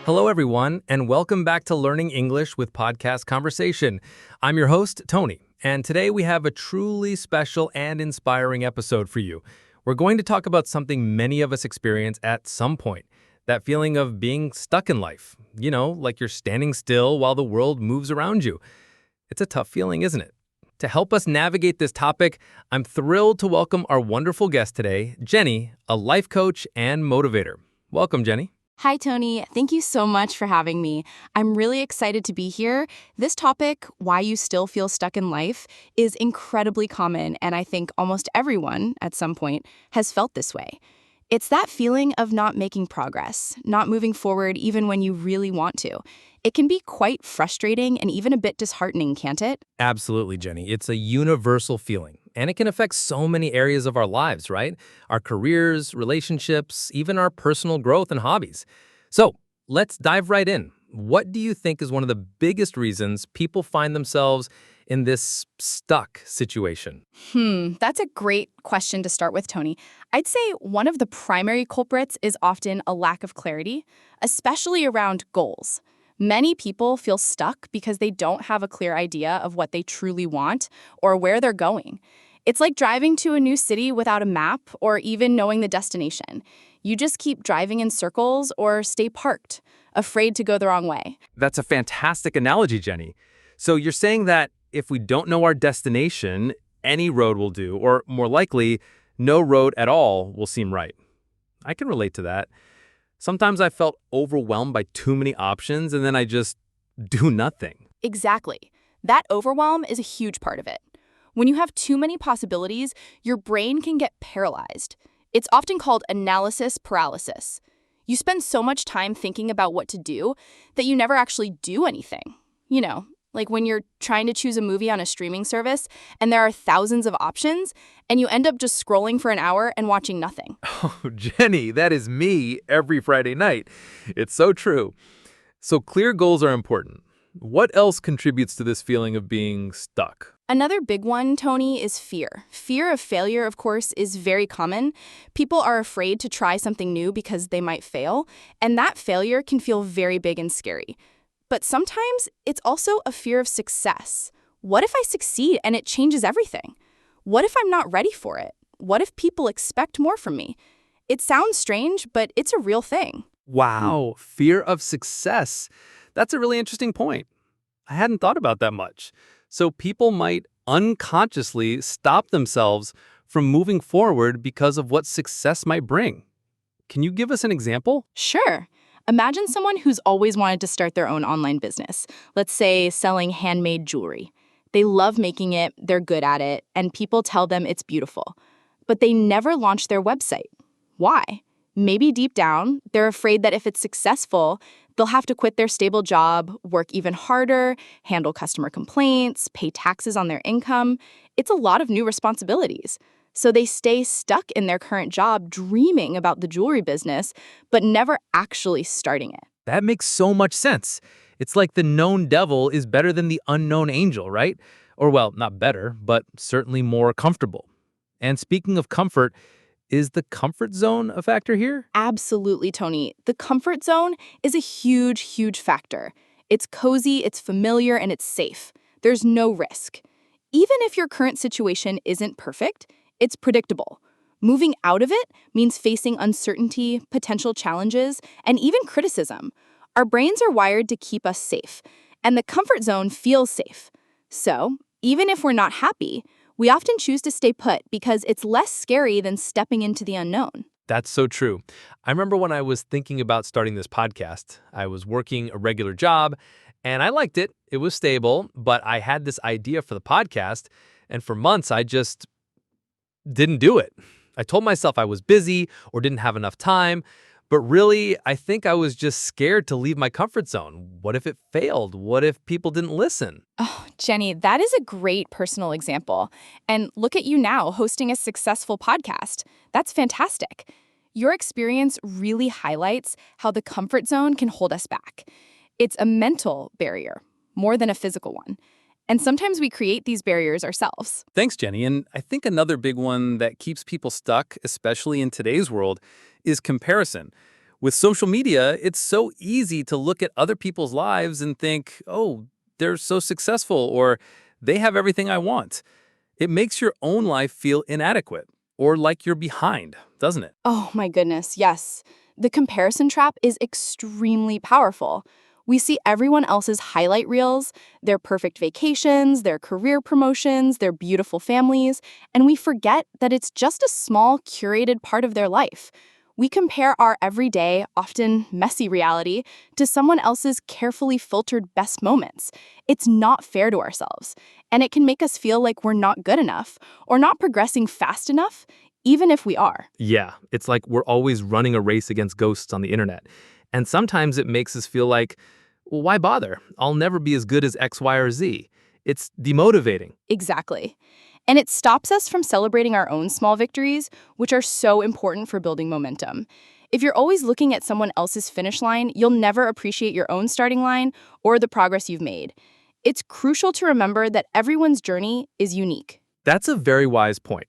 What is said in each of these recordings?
Hello, everyone, and welcome back to Learning English with Podcast Conversation. I'm your host, Tony, and today we have a truly special and inspiring episode for you. We're going to talk about something many of us experience at some point, that feeling of being stuck in life. You know, like you're standing still while the world moves around you. It's a tough feeling, isn't it? To help us navigate this topic, I'm thrilled to welcome our wonderful guest today, Jenny, a life coach and motivator. Welcome, Jenny. Hi, Tony. Thank you so much for having me. I'm really excited to be here. This topic, why you still feel stuck in life, is incredibly common, and I think almost everyone, at some point, has felt this way. It's that feeling of not making progress, not moving forward even when you really want to. It can be quite frustrating and even a bit disheartening, can't it? Absolutely, Jenny. It's a universal feeling, and it can affect so many areas of our lives, right? Our careers, relationships, even our personal growth and hobbies. So let's dive right in. What do you think is one of the biggest reasons people find themselves in this stuck situation? That's a great question to start with, Tony. I'd say one of the primary culprits is often a lack of clarity, especially around goals. Many people feel stuck because they don't have a clear idea of what they truly want or where they're going. It's like driving to a new city without a map or even knowing the destination. You just keep driving in circles or stay parked, afraid to go the wrong way. That's a fantastic analogy, Jenny. So you're saying that if we don't know our destination, any road will do, or more likely, no road at all will seem right. I can relate to that. Sometimes I felt overwhelmed by too many options, and then I just do nothing. Exactly. That overwhelm is a huge part of it. When you have too many possibilities, your brain can get paralyzed. It's often called analysis paralysis. You spend so much time thinking about what to do that you never actually do anything. You know, like when you're trying to choose a movie on a streaming service and there are thousands of options and you end up just scrolling for an hour and watching nothing. Oh, Jenny, that is me every Friday night. It's so true. So clear goals are important. What else contributes to this feeling of being stuck? Another big one, Tony, is fear. Fear of failure, of course, is very common. People are afraid to try something new because they might fail, and that failure can feel very big and scary. But sometimes it's also a fear of success. What if I succeed and it changes everything? What if I'm not ready for it? What if people expect more from me? It sounds strange, but it's a real thing. Wow, fear of success. That's a really interesting point. I hadn't thought about that much. So people might unconsciously stop themselves from moving forward because of what success might bring. Can you give us an example? Sure. Imagine someone who's always wanted to start their own online business. Let's say selling handmade jewelry. They love making it, they're good at it, and people tell them it's beautiful. But they never launch their website. Why? Maybe deep down, they're afraid that if it's successful, they'll have to quit their stable job, work even harder, handle customer complaints, pay taxes on their income. It's a lot of new responsibilities. So they stay stuck in their current job dreaming about the jewelry business, but never actually starting it. That makes so much sense. It's like the known devil is better than the unknown angel, right? Or, well, not better, but certainly more comfortable. And speaking of comfort, is the comfort zone a factor here? Absolutely, Tony. The comfort zone is a huge, huge factor. It's cozy, it's familiar, and it's safe. There's no risk. Even if your current situation isn't perfect, it's predictable. Moving out of it means facing uncertainty, potential challenges, and even criticism. Our brains are wired to keep us safe, and the comfort zone feels safe. So, even if we're not happy, we often choose to stay put because it's less scary than stepping into the unknown. That's so true. I remember when I was thinking about starting this podcast, I was working a regular job, and I liked it. It was stable, but I had this idea for the podcast, and for months I just didn't do it. I told myself I was busy or didn't have enough time, but really, I think I was just scared to leave my comfort zone. What if it failed? What if people didn't listen? Oh, Jenny, that is a great personal example. And look at you now hosting a successful podcast. That's fantastic. Your experience really highlights how the comfort zone can hold us back. It's a mental barrier more than a physical one. And sometimes we create these barriers ourselves. Thanks, Jenny. And I think another big one that keeps people stuck, especially in today's world, is comparison. With social media, it's so easy to look at other people's lives and think, oh, they're so successful or they have everything I want. It makes your own life feel inadequate or like you're behind, doesn't it? Oh my goodness, yes. The comparison trap is extremely powerful. We see everyone else's highlight reels, their perfect vacations, their career promotions, their beautiful families, and we forget that it's just a small, curated part of their life. We compare our everyday, often messy reality to someone else's carefully filtered best moments. It's not fair to ourselves, and it can make us feel like we're not good enough or not progressing fast enough, even if we are. Yeah, it's like we're always running a race against ghosts on the internet. And sometimes it makes us feel like, well, why bother? I'll never be as good as X, Y, or Z. It's demotivating. Exactly. And it stops us from celebrating our own small victories, which are so important for building momentum. If you're always looking at someone else's finish line, you'll never appreciate your own starting line or the progress you've made. It's crucial to remember that everyone's journey is unique. That's a very wise point.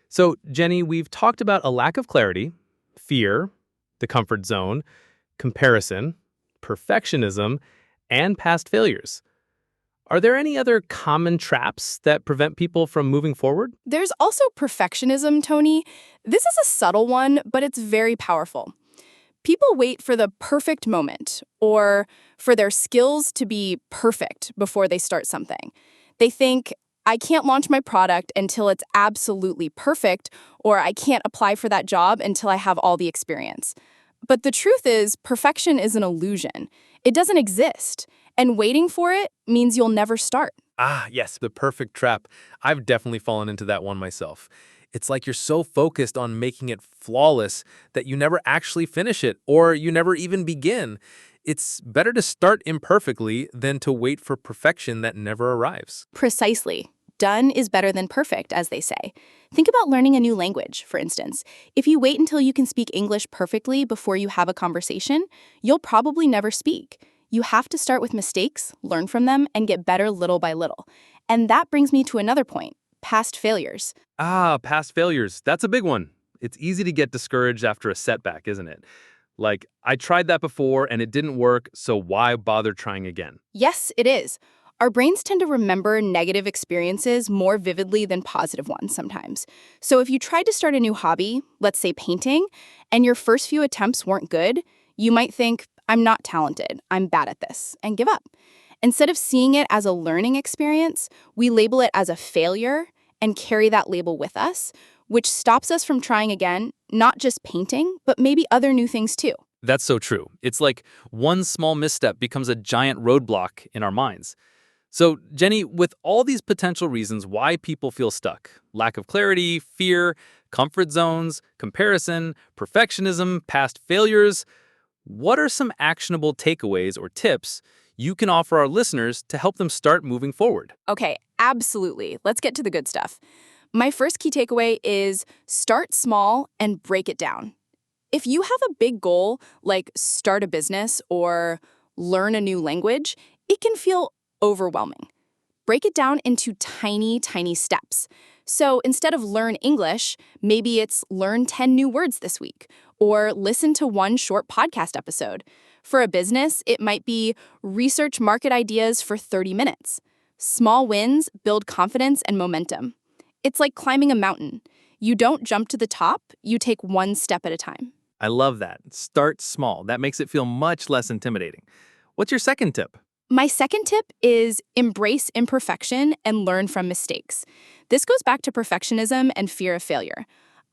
So, Jenny, we've talked about a lack of clarity, fear, the comfort zone, comparison, perfectionism, and past failures. Are there any other common traps that prevent people from moving forward? There's also perfectionism, Tony. This is a subtle one, but it's very powerful. People wait for the perfect moment or for their skills to be perfect before they start something. They think, I can't launch my product until it's absolutely perfect, or I can't apply for that job until I have all the experience. But the truth is, perfection is an illusion. It doesn't exist, and waiting for it means you'll never start. Ah, yes, the perfect trap. I've definitely fallen into that one myself. It's like you're so focused on making it flawless that you never actually finish it or you never even begin. It's better to start imperfectly than to wait for perfection that never arrives. Precisely. Done is better than perfect, as they say. Think about learning a new language, for instance. If you wait until you can speak English perfectly before you have a conversation, you'll probably never speak. You have to start with mistakes, learn from them, and get better little by little. And that brings me to another point, past failures. Ah, past failures. That's a big one. It's easy to get discouraged after a setback, isn't it? Like, I tried that before and it didn't work, so why bother trying again? Yes, it is. Our brains tend to remember negative experiences more vividly than positive ones sometimes. So if you tried to start a new hobby, let's say painting, and your first few attempts weren't good, you might think, I'm not talented, I'm bad at this, and give up. Instead of seeing it as a learning experience, we label it as a failure and carry that label with us, which stops us from trying again, not just painting, but maybe other new things too. That's so true. It's like one small misstep becomes a giant roadblock in our minds. So, Jenny, with all these potential reasons why people feel stuck, lack of clarity, fear, comfort zones, comparison, perfectionism, past failures, what are some actionable takeaways or tips you can offer our listeners to help them start moving forward? Okay, absolutely. Let's get to the good stuff. My first key takeaway is start small and break it down. If you have a big goal, like start a business or learn a new language, it can feel overwhelming. Break it down into tiny, tiny steps. So instead of learn English, maybe it's learn 10 new words this week or listen to one short podcast episode. For a business, it might be research market ideas for 30 minutes. Small wins build confidence and momentum. It's like climbing a mountain. You don't jump to the top, you take one step at a time. I love that. Start small. That makes it feel much less intimidating. What's your second tip? My second tip is embrace imperfection and learn from mistakes. This goes back to perfectionism and fear of failure.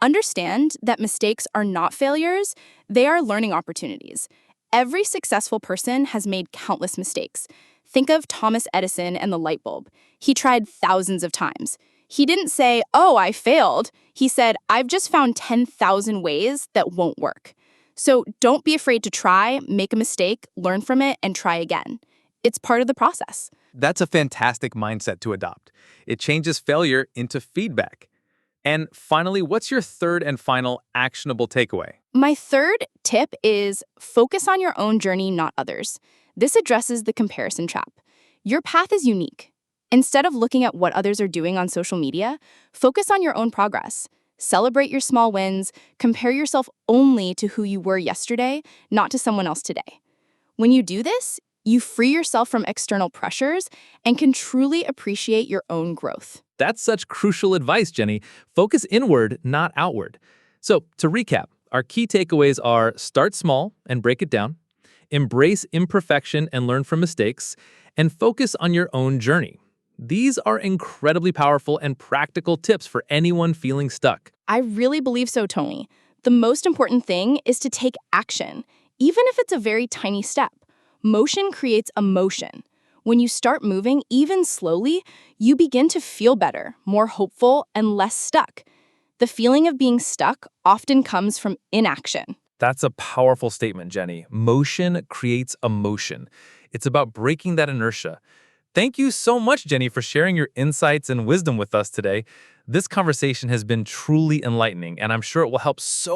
Understand that mistakes are not failures, they are learning opportunities. Every successful person has made countless mistakes. Think of Thomas Edison and the light bulb. He tried thousands of times. He didn't say, oh, I failed. He said, I've just found 10,000 ways that won't work. So don't be afraid to try, make a mistake, learn from it, and try again. It's part of the process. That's a fantastic mindset to adopt. It changes failure into feedback. And finally, what's your third and final actionable takeaway? My third tip is focus on your own journey, not others. This addresses the comparison trap. Your path is unique. Instead of looking at what others are doing on social media, focus on your own progress. Celebrate your small wins. Compare yourself only to who you were yesterday, not to someone else today. When you do this, you free yourself from external pressures and can truly appreciate your own growth. That's such crucial advice, Jenny. Focus inward, not outward. So, to recap, our key takeaways are start small and break it down, embrace imperfection and learn from mistakes, and focus on your own journey. These are incredibly powerful and practical tips for anyone feeling stuck. I really believe so, Tony. The most important thing is to take action, even if it's a very tiny step. Motion creates emotion. When you start moving, even slowly, you begin to feel better, more hopeful, and less stuck. The feeling of being stuck often comes from inaction. That's a powerful statement, Jenny. Motion creates emotion. It's about breaking that inertia. Thank you so much, Jenny, for sharing your insights and wisdom with us today. This conversation has been truly enlightening, and I'm sure it will help so